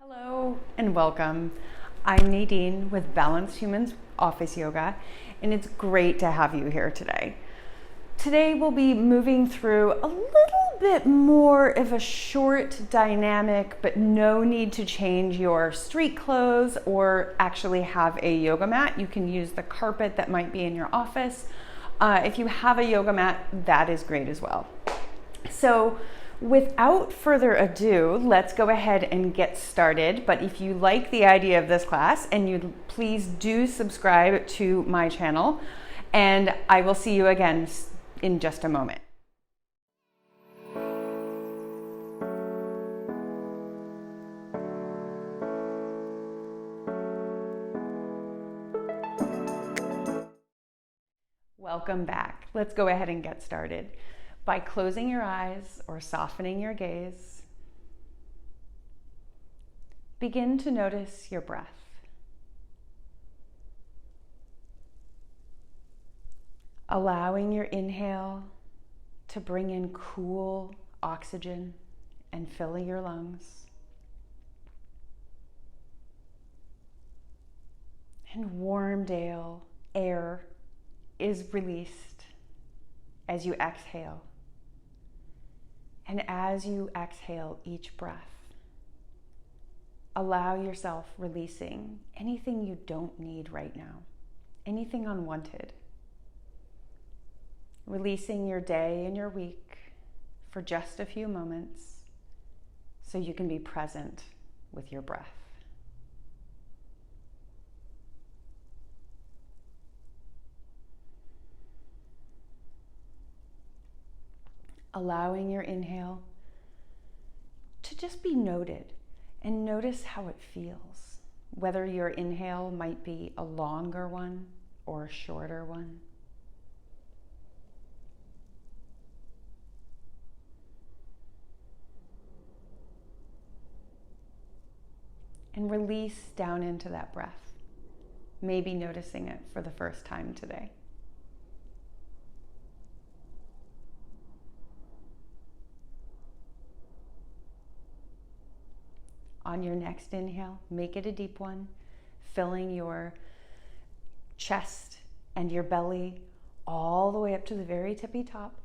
Hello and welcome. I'm Nadine with Balanced Humans Office Yoga, and it's great to have you here today. Today we'll be moving through a little bit more of a short dynamic, but no need to change your street clothes or actually have a yoga mat. You can use the carpet that might be in your office. If you have a yoga mat, that is great as well. So without further ado, let's go ahead and get started. But if you like the idea of this class, and you please do subscribe to my channel, and I will see you again in just a moment. Welcome back. Let's go ahead and get started by closing your eyes or softening your gaze. Begin to notice your breath. Allowing your inhale to bring in cool oxygen and fill your lungs. And warm air is released as you exhale. And as you exhale each breath, allow yourself releasing anything you don't need right now, anything unwanted. Releasing your day and your week for just a few moments so you can be present with your breath. Allowing your inhale to just be noted and notice how it feels, whether your inhale might be a longer one or a shorter one. And release down into that breath, maybe noticing it for the first time today. On your next inhale, make it a deep one, filling your chest and your belly all the way up to the very tippy top,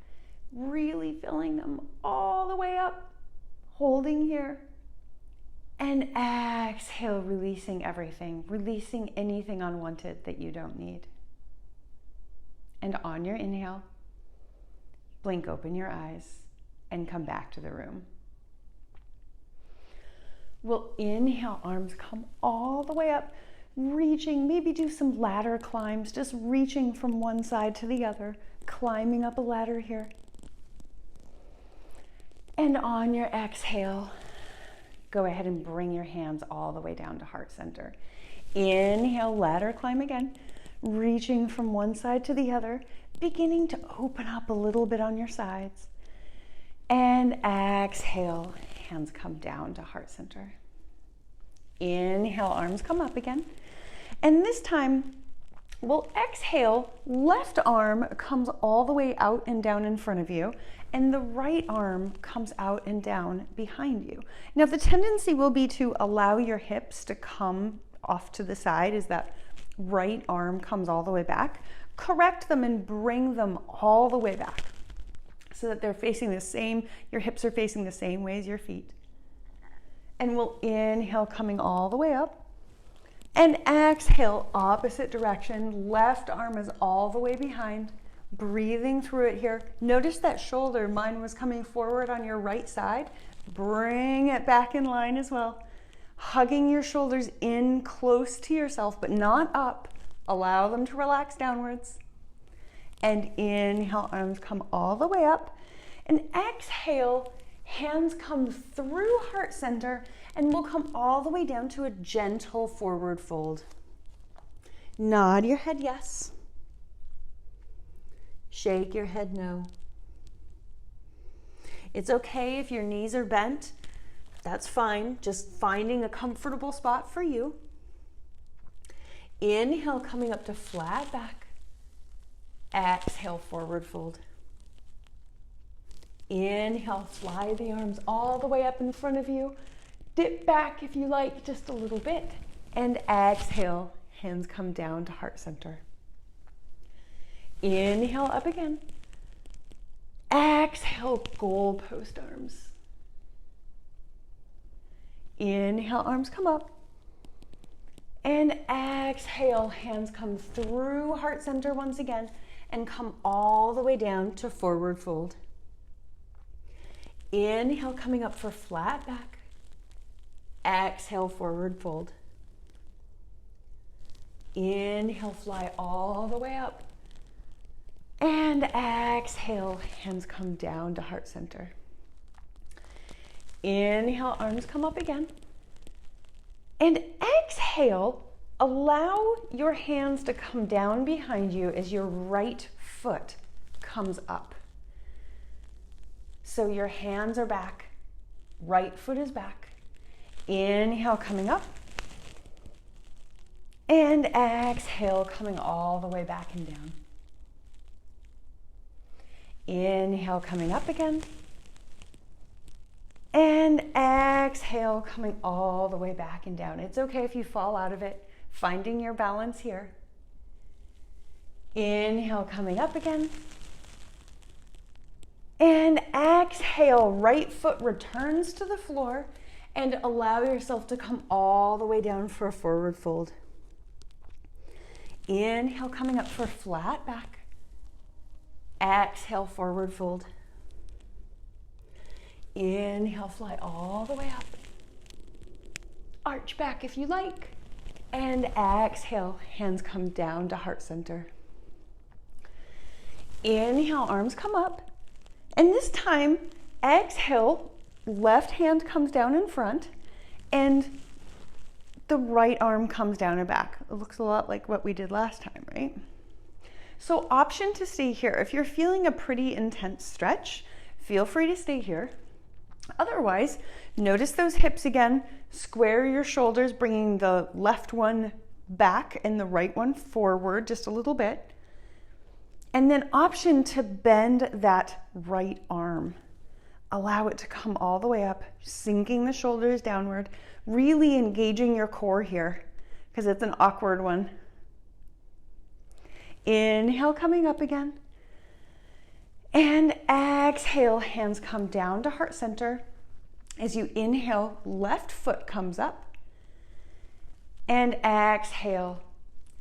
really filling them all the way up, holding here. And exhale, releasing everything, releasing anything unwanted that you don't need. And on your inhale, blink open your eyes and come back to the room. We'll inhale, arms come all the way up, reaching, maybe do some ladder climbs, just reaching from one side to the other, climbing up a ladder here. And on your exhale, go ahead and bring your hands all the way down to heart center. Inhale, ladder climb again, reaching from one side to the other, beginning to open up a little bit on your sides. And exhale, hands come down to heart center. Inhale, arms come up again. And this time, we'll exhale, left arm comes all the way out and down in front of you, and the right arm comes out and down behind you. Now, the tendency will be to allow your hips to come off to the side as that right arm comes all the way back. Correct them and bring them all the way back, so that they're facing the same, your hips are facing the same way as your feet. And we'll inhale, coming all the way up. And exhale, opposite direction. Left arm is all the way behind. Breathing through it here. Notice that shoulder, mine was coming forward on your right side. Bring it back in line as well. Hugging your shoulders in close to yourself, but not up. Allow them to relax downwards. And inhale, arms come all the way up. And exhale, hands come through heart center, and we'll come all the way down to a gentle forward fold. Nod your head yes. Shake your head no. It's okay if your knees are bent. That's fine. Just finding a comfortable spot for you. Inhale, coming up to flat back. Exhale, forward fold. Inhale, fly the arms all the way up in front of you. Dip back if you like, just a little bit. And exhale, hands come down to heart center. Inhale, up again. Exhale, goalpost arms. Inhale, arms come up. And exhale, hands come through heart center once again and come all the way down to forward fold. Inhale, coming up for flat back. Exhale, forward fold. Inhale, fly all the way up. And exhale, hands come down to heart center. Inhale, arms come up again. And exhale, allow your hands to come down behind you as your right foot comes up. So your hands are back, right foot is back. Inhale, coming up. And exhale, coming all the way back and down. Inhale, coming up again. And exhale, coming all the way back and down. It's okay if you fall out of it, finding your balance here. Inhale, coming up again. And exhale, right foot returns to the floor and allow yourself to come all the way down for a forward fold. Inhale, coming up for flat back. Exhale, forward fold. Inhale, fly all the way up. Arch back if you like. And exhale, hands come down to heart center. Inhale, arms come up. And this time, exhale, left hand comes down in front and the right arm comes down and back. It looks a lot like what we did last time, right? So option to stay here. If you're feeling a pretty intense stretch, feel free to stay here. Otherwise, notice those hips again. Square your shoulders, bringing the left one back and the right one forward just a little bit. And then option to bend that right arm. Allow it to come all the way up, sinking the shoulders downward, really engaging your core here because it's an awkward one. Inhale, coming up again. And exhale, hands come down to heart center. As you inhale, left foot comes up. And exhale,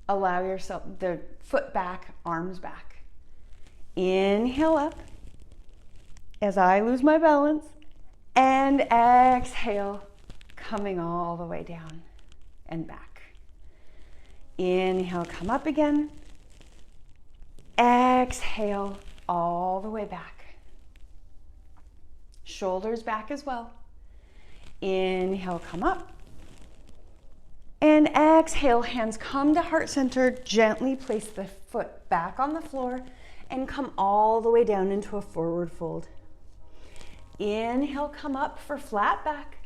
allow yourself the foot back, arms back. Inhale up as I lose my balance. And exhale, coming all the way down and back. Inhale, come up again. Exhale, all the way back. Shoulders back as well. Inhale, come up. And exhale, hands come to heart center. Gently place the foot back on the floor and come all the way down into a forward fold. Inhale, come up for flat back.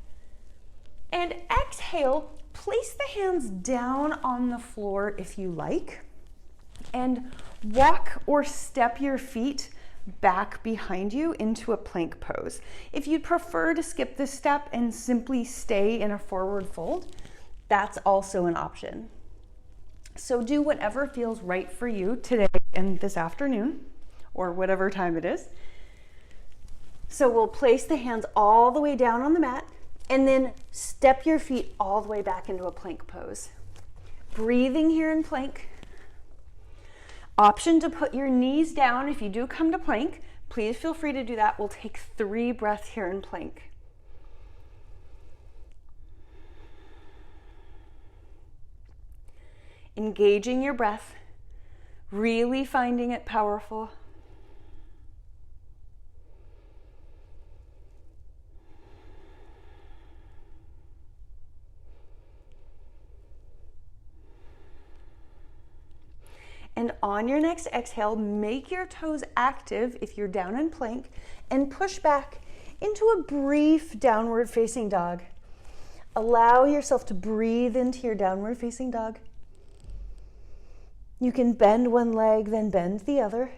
And exhale, place the hands down on the floor if you like. And walk or step your feet back behind you into a plank pose. If you'd prefer to skip this step and simply stay in a forward fold, that's also an option. So do whatever feels right for you today and this afternoon, or whatever time it is. So we'll place the hands all the way down on the mat and then step your feet all the way back into a plank pose. Breathing here in plank. Option to put your knees down if you do come to plank. Please feel free to do that. We'll take 3 breaths here in plank. Engaging your breath, really finding it powerful. And on your next exhale, make your toes active if you're down in plank and push back into a brief downward facing dog. Allow yourself to breathe into your downward facing dog. You can bend one leg, then bend the other.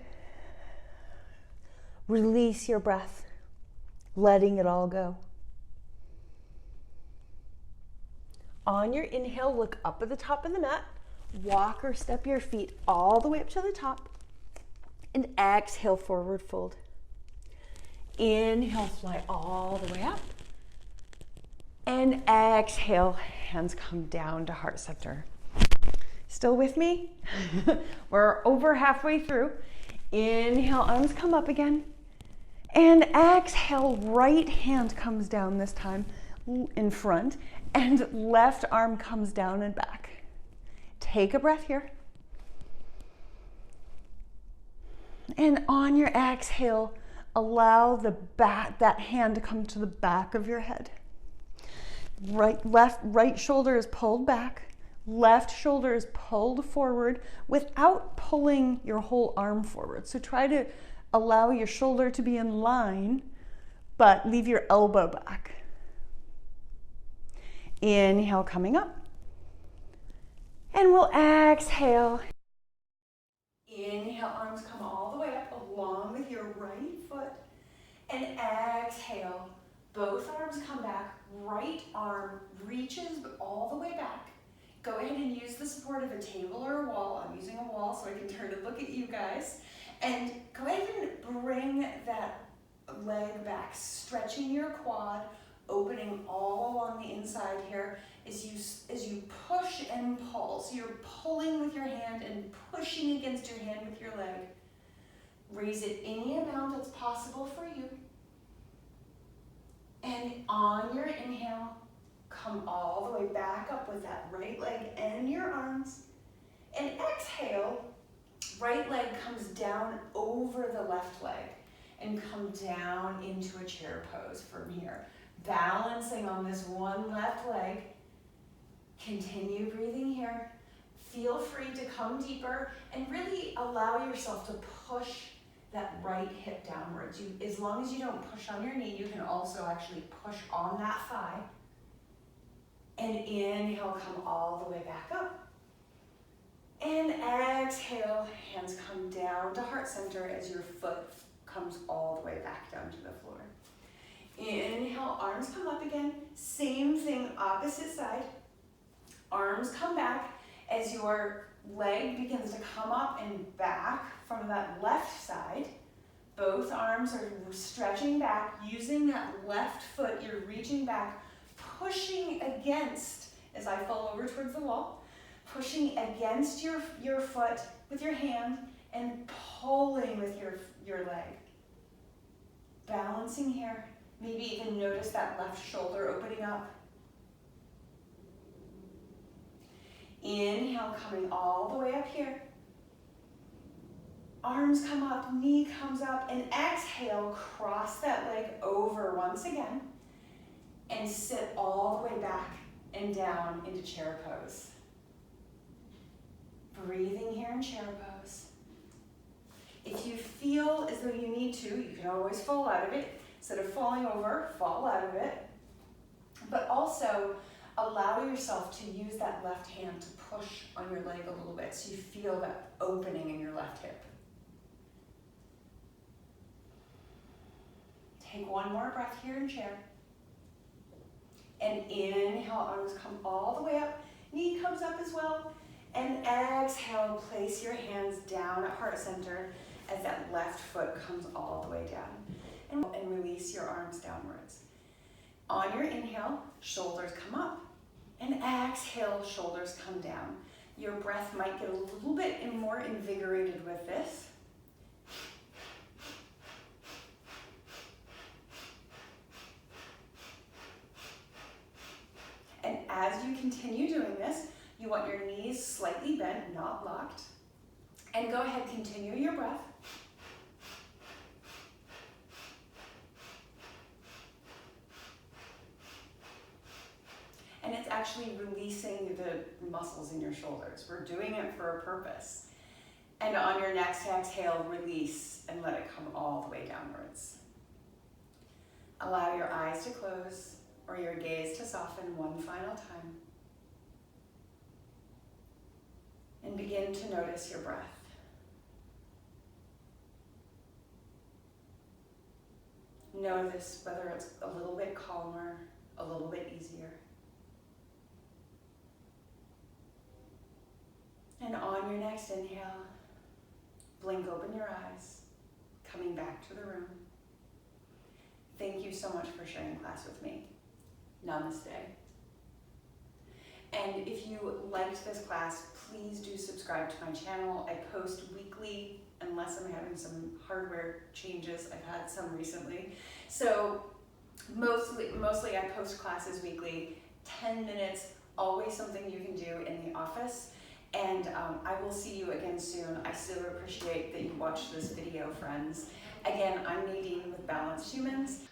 Release your breath, letting it all go. On your inhale, look up at the top of the mat. Walk or step your feet all the way up to the top. And exhale, forward fold. Inhale, fly all the way up. And exhale, hands come down to heart center. Still with me? We're over halfway through. Inhale, arms come up again. And exhale, right hand comes down this time in front, and left arm comes down and back. Take a breath here. And on your exhale, allow that hand to come to the back of your head. Right shoulder is pulled back. Left shoulder is pulled forward without pulling your whole arm forward. So try to allow your shoulder to be in line, but leave your elbow back. Inhale, coming up. And we'll exhale. Inhale, arms come all the way up along with your right foot. And exhale, both arms come back. Right arm reaches all the way back. Go ahead and use the support of a table or a wall. I'm using a wall so I can turn and look at you guys. And go ahead and bring that leg back, stretching your quad, opening all along the inside here as you push and pull. So you're pulling with your hand and pushing against your hand with your leg. Raise it any amount that's possible for you. And on your inhale, come all the way back up with that right leg and your arms. And exhale, right leg comes down over the left leg and come down into a chair pose from here. Balancing on this one left leg. Continue breathing here. Feel free to come deeper and really allow yourself to push that right hip downwards. As long as you don't push on your knee, you can also actually push on that thigh. And inhale, come all the way back up. And exhale, hands come down to heart center as your foot comes all the way back down to the floor. Inhale, arms come up again. Same thing, opposite side. Arms come back as your leg begins to come up and back from that left side. Both arms are stretching back. Using that left foot, you're reaching back, pushing against, as I fall over towards the wall, pushing against your foot with your hand and pulling with your leg. Balancing here. Maybe even notice that left shoulder opening up. Inhale, coming all the way up here. Arms come up, knee comes up, and exhale, cross that leg over once again, and sit all the way back and down into chair pose. Breathing here in chair pose. If you feel as though you need to, you can always fall out of it. Instead of falling over, fall out of it. But also, allow yourself to use that left hand to push on your leg a little bit so you feel that opening in your left hip. Take one more breath here in chair. And inhale, arms come all the way up. Knee comes up as well. And exhale, place your hands down at heart center as that left foot comes all the way down. And release your arms downwards. On your inhale, shoulders come up. And exhale, shoulders come down. Your breath might get a little bit more invigorated with this. And as you continue doing this, you want your knees slightly bent, not locked. And go ahead, continue your breath. And it's actually releasing the muscles in your shoulders. We're doing it for a purpose. And on your next exhale, release and let it come all the way downwards. Allow your eyes to close or your gaze to soften one final time. And begin to notice your breath. Notice whether it's a little bit calmer, a little bit easier. next inhale, blink open your eyes, coming back to the room. Thank you so much for sharing class with me. Namaste. And if you liked this class, please do subscribe to my channel. I post weekly, unless I'm having some hardware changes. I've had some recently. So mostly I post classes weekly, 10 minutes, always something you can do in the office. And I will see you again soon. I so appreciate that you watched this video, friends. Again, I'm Nadine with Balanced Humans.